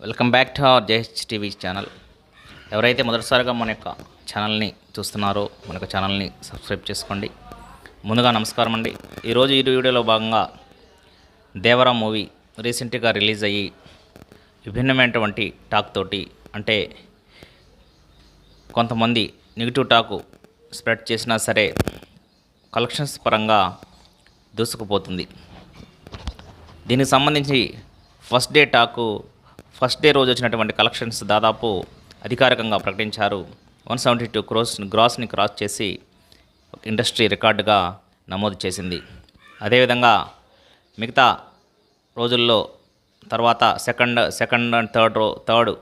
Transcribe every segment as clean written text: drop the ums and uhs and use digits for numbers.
Welcome back to our JH TV channel. ఎవరైతే మొదటిసారిగా మన యొక్క ఛానల్ని చూస్తున్నారో మన యొక్క ఛానల్ని సబ్స్క్రైబ్ చేసుకోండి. ముందుగా నమస్కారం అండి. ఈరోజు ఈ వీడియోలో భాగంగా దేవరా మూవీ రీసెంట్గా రిలీజ్ అయ్యి విభిన్నమైనటువంటి టాక్ తోటి, అంటే కొంతమంది నెగిటివ్ టాకు స్ప్రెడ్ చేసినా సరే కలెక్షన్స్ పరంగా దూసుకుపోతుంది. దీనికి సంబంధించి ఫస్ట్ డే రోజు వచ్చినటువంటి కలెక్షన్స్ దాదాపు అధికారికంగా ప్రకటించారు. 172 crores గ్రాస్ని క్రాస్ చేసి ఇండస్ట్రీ రికార్డుగా నమోదు చేసింది. అదేవిధంగా మిగతా రోజుల్లో తర్వాత సెకండ్ అండ్ థర్డ్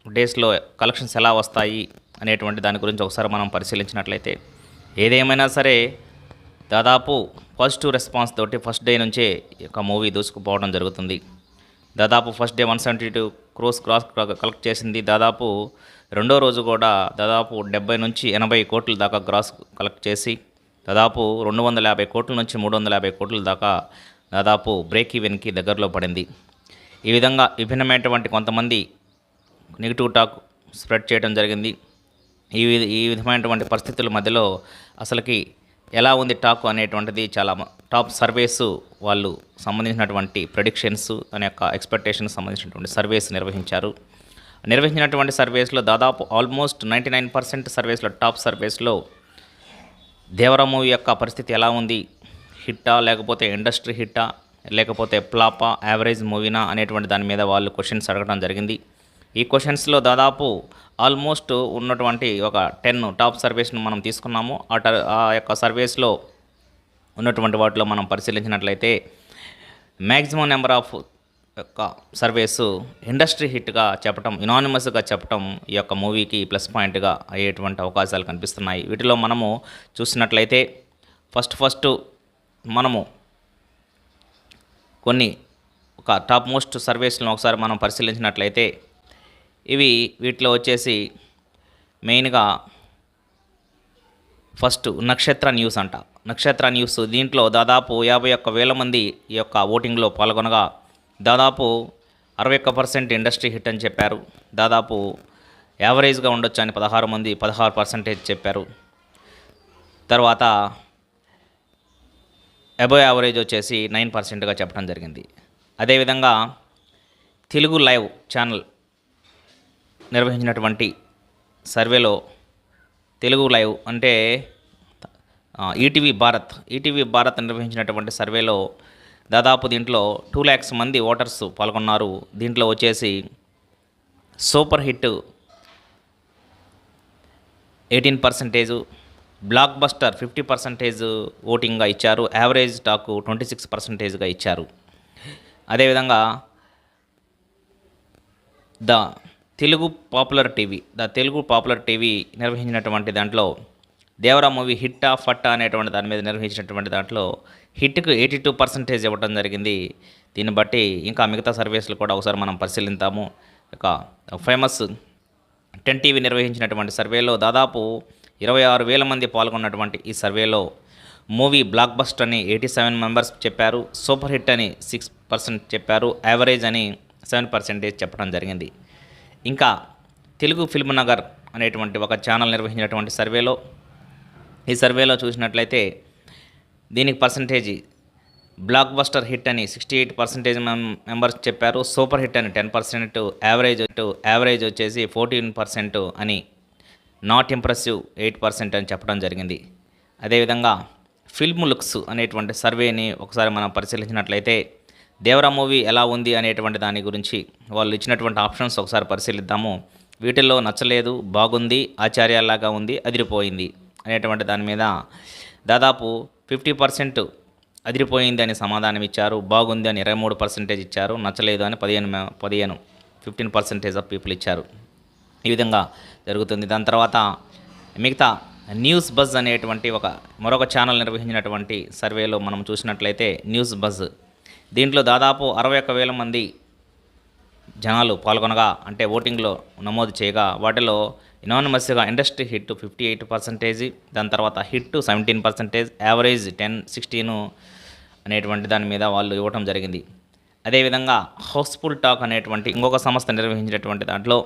డేస్లో కలెక్షన్స్ ఎలా వస్తాయి అనేటువంటి దాని గురించి ఒకసారి మనం పరిశీలించినట్లయితే, ఏదేమైనా సరే దాదాపు పాజిటివ్ రెస్పాన్స్ తోటి ఫస్ట్ డే నుంచే ఈ యొక్క మూవీ దూసుకుపోవడం జరుగుతుంది. దాదాపు ఫస్ట్ డే 172 crores కలెక్ట్ చేసింది. దాదాపు రెండో రోజు కూడా దాదాపు 70 నుంచి 80 కోట్ల దాకా గ్రాస్ కలెక్ట్ చేసి దాదాపు 250 కోట్ల నుంచి 350 కోట్ల దాకా దాదాపు బ్రేక్ ఈవెన్కి దగ్గరలో పడింది. ఈ విధంగా విభిన్నమైనటువంటి కొంతమంది నెగిటివ్ టాక్ స్ప్రెడ్ చేయడం జరిగింది. ఈ విధమైనటువంటి పరిస్థితుల మధ్యలో అసలుకి ఎలా ఉంది టాక్ అనేటువంటిది చాలా టాప్ సర్వేస్ వాళ్ళు సంబంధించినటువంటి ప్రెడిక్షన్స్ దాని యొక్క ఎక్స్పెక్టేషన్స్ సంబంధించినటువంటి సర్వేస్ నిర్వహించినటువంటి సర్వేస్లో దాదాపు ఆల్మోస్ట్ 99% సర్వేస్లో టాప్ సర్వేస్లో దేవరా మూవీ యొక్క పరిస్థితి ఎలా ఉంది, హిట్టా లేకపోతే ఇండస్ట్రీ హిట్టా లేకపోతే ఫ్లాపా యావరేజ్ మూవీనా అనేటువంటి దాని మీద వాళ్ళు క్వశ్చన్స్ అడగడం జరిగింది. ఈ క్వశ్చన్స్లో దాదాపు ఆల్మోస్ట్ ఉన్నటువంటి ఒక 10 టాప్ సర్వేస్ను మనం తీసుకున్నాము. ఆ యొక్క సర్వేస్లో ఉన్నటువంటి వాటిలో మనం పరిశీలించినట్లయితే మ్యాక్సిమం నెంబర్ ఆఫ్ యొక్క సర్వేస్ ఇండస్ట్రీ హిట్గా చెప్పటం, యునానిమస్గా చెప్పటం ఈ యొక్క మూవీకి ప్లస్ పాయింట్గా అయ్యేటువంటి అవకాశాలు కనిపిస్తున్నాయి. వీటిలో మనము చూసినట్లయితే ఫస్ట్ మనము కొన్ని ఒక టాప్ మోస్ట్ సర్వేస్లను ఒకసారి మనం పరిశీలించినట్లయితే వీటిలో వచ్చేసి మెయిన్గా ఫస్ట్ నక్షత్ర న్యూస్ దీంట్లో దాదాపు 51,000 మంది ఈ యొక్క ఓటింగ్లో పాల్గొనగా దాదాపు 61% ఇండస్ట్రీ హిట్ అని చెప్పారు. దాదాపు యావరేజ్గా ఉండొచ్చు అని 16 మంది 16% చెప్పారు. తర్వాత అబోవ్ యావరేజ్ వచ్చేసి 9%గా చెప్పడం జరిగింది. అదేవిధంగా తెలుగు లైవ్ ఛానల్ నిర్వహించినటువంటి సర్వేలో తెలుగు లైవ్ అంటే ఈటీవీ భారత్ నిర్వహించినటువంటి సర్వేలో దాదాపు దీంట్లో 2 lakhs మంది ఓటర్స్ పాల్గొన్నారు. దీంట్లో వచ్చేసి సూపర్ హిట్ 18%, బ్లాక్ బస్టర్ 50% ఓటింగ్గా ఇచ్చారు. యావరేజ్ టాకు 26%గా ఇచ్చారు. అదేవిధంగా ద తెలుగు పాపులర్ టీవీ నిర్వహించినటువంటి దాంట్లో దేవరా మూవీ హిట్టా ఫట్టా అనేటువంటి దాని మీద నిర్వహించినటువంటి దాంట్లో హిట్కు 82% ఇవ్వడం జరిగింది. దీన్ని బట్టి ఇంకా మిగతా సర్వీసులు కూడా ఒకసారి మనం పరిశీలిద్దాము. ఇక ఫేమస్ 10 టీవీ నిర్వహించినటువంటి సర్వేలో దాదాపు 26,000 మంది పాల్గొన్నటువంటి ఈ సర్వేలో మూవీ బ్లాక్ బస్టర్ అని 87 మెంబర్స్ చెప్పారు. సూపర్ హిట్ అని 6% చెప్పారు. యావరేజ్ అని 7% చెప్పడం జరిగింది. ఇంకా తెలుగు ఫిల్మ్ నగర్ అనేటువంటి ఒక ఛానల్ నిర్వహించినటువంటి ఈ సర్వేలో చూసినట్లయితే దీనికి పర్సంటేజ్ బ్లాక్ బస్టర్ హిట్ అని 68% మెంబర్స్ చెప్పారు. సూపర్ హిట్ అని 10%, యావరేజ్ వచ్చేసి 14% అని, నాట్ ఇంప్రెసివ్ 8% అని చెప్పడం జరిగింది. అదేవిధంగా ఫిల్మ్ లుక్స్ అనేటువంటి సర్వేని ఒకసారి మనం పరిశీలించినట్లయితే దేవరా మూవీ ఎలా ఉంది అనేటువంటి దాని గురించి వాళ్ళు ఇచ్చినటువంటి ఆప్షన్స్ ఒకసారి పరిశీలిద్దాము. వీటిల్లో నచ్చలేదు, బాగుంది, ఆచార్యాలాగా ఉంది, అదిరిపోయింది అనేటువంటి దాని మీద దాదాపు 50% అదిరిపోయింది అని సమాధానం ఇచ్చారు. బాగుంది అని 23% ఇచ్చారు. నచ్చలేదు అని 15% ఆఫ్ పీపుల్ ఇచ్చారు. ఈ విధంగా జరుగుతుంది. దాని తర్వాత మిగతా న్యూస్ బజ్ అనేటువంటి మరొక ఛానల్ నిర్వహించినటువంటి సర్వేలో మనం చూసినట్లయితే న్యూస్ బజ్ దీంట్లో దాదాపు 61,000 మంది జనాలు పాల్గొనగా, అంటే ఓటింగ్లో నమోదు చేయగా, వాటిలో యునానిమస్గా ఇండస్ట్రీ హిట్ 58%, దాని తర్వాత హిట్ 17%, యావరేజ్ 16 అనేటువంటి దాని మీద వాళ్ళు ఇవ్వటం జరిగింది. అదేవిధంగా హౌస్ఫుల్ టాక్ అనేటువంటి ఇంకొక సంస్థ నిర్వహించినటువంటి దాంట్లో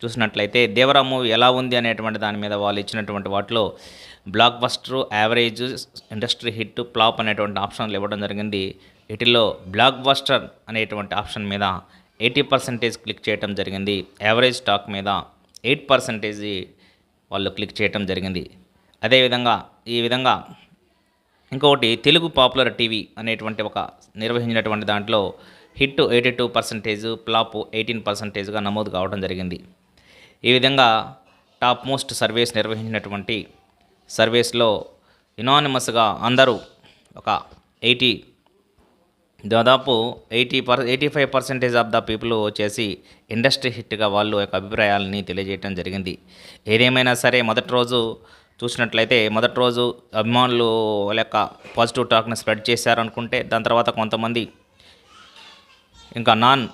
చూసినట్లయితే దేవరా మూవీ ఎలా ఉంది అనేటువంటి దాని మీద వాళ్ళు ఇచ్చినటువంటి వాటిలో block buster, average, industry hit, flop అనేటువంటి ఆప్షన్లు ఇవ్వడం జరిగింది. వీటిల్లో బ్లాక్ బస్టర్ అనేటువంటి ఆప్షన్ మీద 80% క్లిక్ చేయడం జరిగింది. యావరేజ్ టాక్ మీద 8% వాళ్ళు క్లిక్ చేయడం జరిగింది. అదేవిధంగా ఈ విధంగా ఇంకొకటి తెలుగు పాపులర్ టీవీ అనేటువంటి ఒక నిర్వహించినటువంటి దాంట్లో హిట్ 82%, ఫ్లాప్ 18%గా నమోదు కావడం జరిగింది. ఈ విధంగా టాప్ మోస్ట్ సర్వేస్ నిర్వహించినటువంటి సర్వేస్లో యునానిమస్గా అందరూ ఒక 85% ఆఫ్ ద పీపుల్ వచ్చేసి ఇండస్ట్రీ హిట్గా వాళ్ళు యొక్క అభిప్రాయాలని తెలియజేయడం జరిగింది. ఏదేమైనా సరే మొదటి రోజు చూసినట్లయితే అభిమానులు వాళ్ళ యొక్క పాజిటివ్ టాక్ని స్ప్రెడ్ చేశారనుకుంటే దాని తర్వాత కొంతమంది ఇంకా నాన్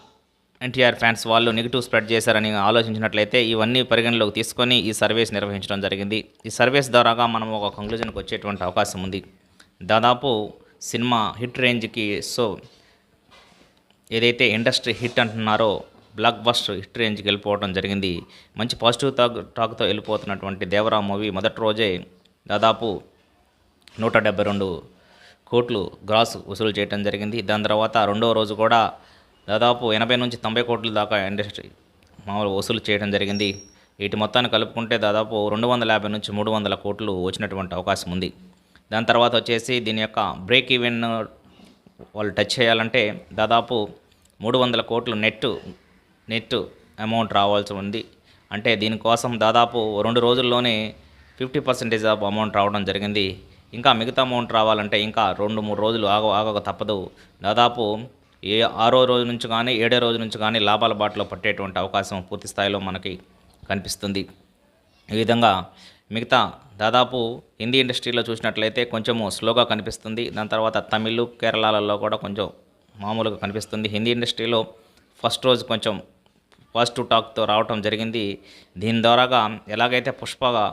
ఎన్టీఆర్ ఫ్యాన్స్ వాళ్ళు నెగిటివ్ స్ప్రెడ్ చేశారని ఆలోచించినట్లయితే ఇవన్నీ పరిగణలోకి తీసుకొని ఈ సర్వేస్ నిర్వహించడం జరిగింది. ఈ సర్వేస్ ద్వారాగా మనం ఒక కంక్లూజన్కి వచ్చేటువంటి అవకాశం ఉంది. దాదాపు సినిమా హిట్ రేంజ్కి ఏదైతే ఇండస్ట్రీ హిట్ అంటున్నారో బ్లాక్ బస్టర్ హిట్ రేంజ్కి వెళ్ళిపోవడం జరిగింది. మంచి పాజిటివ్ టాక్తో వెళ్ళిపోతున్నటువంటి దేవరా మూవీ మొదటి రోజే దాదాపు 172 కోట్లు గ్రాస్ వసూలు చేయడం జరిగింది. దాని తర్వాత రెండవ రోజు కూడా దాదాపు 80 నుంచి 90 కోట్ల దాకా ఇండస్ట్రీ మామూలు వసూలు చేయడం జరిగింది. వీటి మొత్తాన్ని కలుపుకుంటే దాదాపు 250 నుంచి 300 కోట్లు వచ్చినటువంటి అవకాశం ఉంది. దాని తర్వాత వచ్చేసి దీని యొక్క బ్రేక్ ఈవెన్ వాళ్ళు టచ్ చేయాలంటే దాదాపు 300 కోట్లు నెట్ అమౌంట్ రావాల్సి ఉంది. అంటే దీనికోసం దాదాపు 2 రోజుల్లోనే 50% ఆఫ్ అమౌంట్ రావడం జరిగింది. ఇంకా మిగతా అమౌంట్ రావాలంటే ఇంకా 2-3 రోజులు ఆగక తప్పదు. దాదాపు 6వ రోజు నుంచి కానీ 7వ రోజు నుంచి కానీ లాభాల బాటలో పట్టేటువంటి అవకాశం పూర్తి స్థాయిలో మనకి కనిపిస్తుంది. ఈ విధంగా మిగతా దాదాపు హిందీ ఇండస్ట్రీలో చూసినట్లయితే కొంచెము స్లోగా కనిపిస్తుంది. దాని తర్వాత తమిళ్, కేరళలలో కూడా కొంచెం మామూలుగా కనిపిస్తుంది. హిందీ ఇండస్ట్రీలో ఫస్ట్ రోజు కొంచెం పాజిటివ్ టాక్తో రావటం జరిగింది. దీని ద్వారాగా ఎలాగైతే పుష్పగా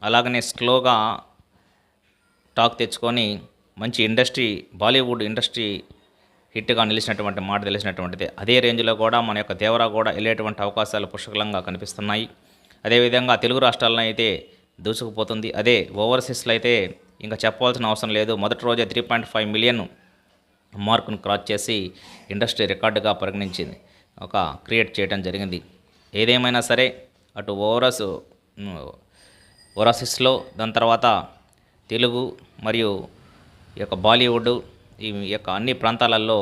అలాగనే స్లోగా టాక్ తెచ్చుకొని మంచి ఇండస్ట్రీ బాలీవుడ్ ఇండస్ట్రీ హిట్గా నిలిచినటువంటి మాట తెలిసినటువంటిది. అదే రేంజ్లో కూడా మన యొక్క దేవరా కూడా వెళ్ళేటువంటి అవకాశాలు పుష్కలంగా కనిపిస్తున్నాయి. అదేవిధంగా తెలుగు రాష్ట్రాల్లో అయితే దూసుకుపోతుంది. అదే ఓవర్సీస్లో అయితే ఇంకా చెప్పాల్సిన అవసరం లేదు. మొదటి రోజే 3.5 మిలియన్ మార్కును క్రాస్ చేసి ఇండస్ట్రీ రికార్డుగా పరిగణించింది క్రియేట్ చేయడం జరిగింది. ఏదేమైనా సరే అటు ఓవర్సీస్లో దాని తర్వాత తెలుగు మరియు ఈ యొక్క బాలీవుడ్ ఈ యొక్క అన్ని ప్రాంతాలలో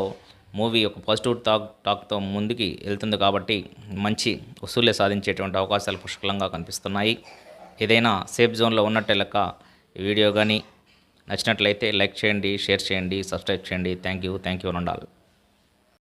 మూవీ ఒక పాజిటివ్ టాక్తో ముందుకి వెళ్తుంది కాబట్టి మంచి వసూళ్లే సాధించేటువంటి అవకాశాలు పుష్కలంగా కనిపిస్తున్నాయి. ఏదైనా సేఫ్ జోన్లో ఉన్నట్టే లెక్క ఈ వీడియో కానీ నచ్చినట్లయితే లైక్ చేయండి, షేర్ చేయండి, సబ్స్క్రైబ్ చేయండి. Thank you.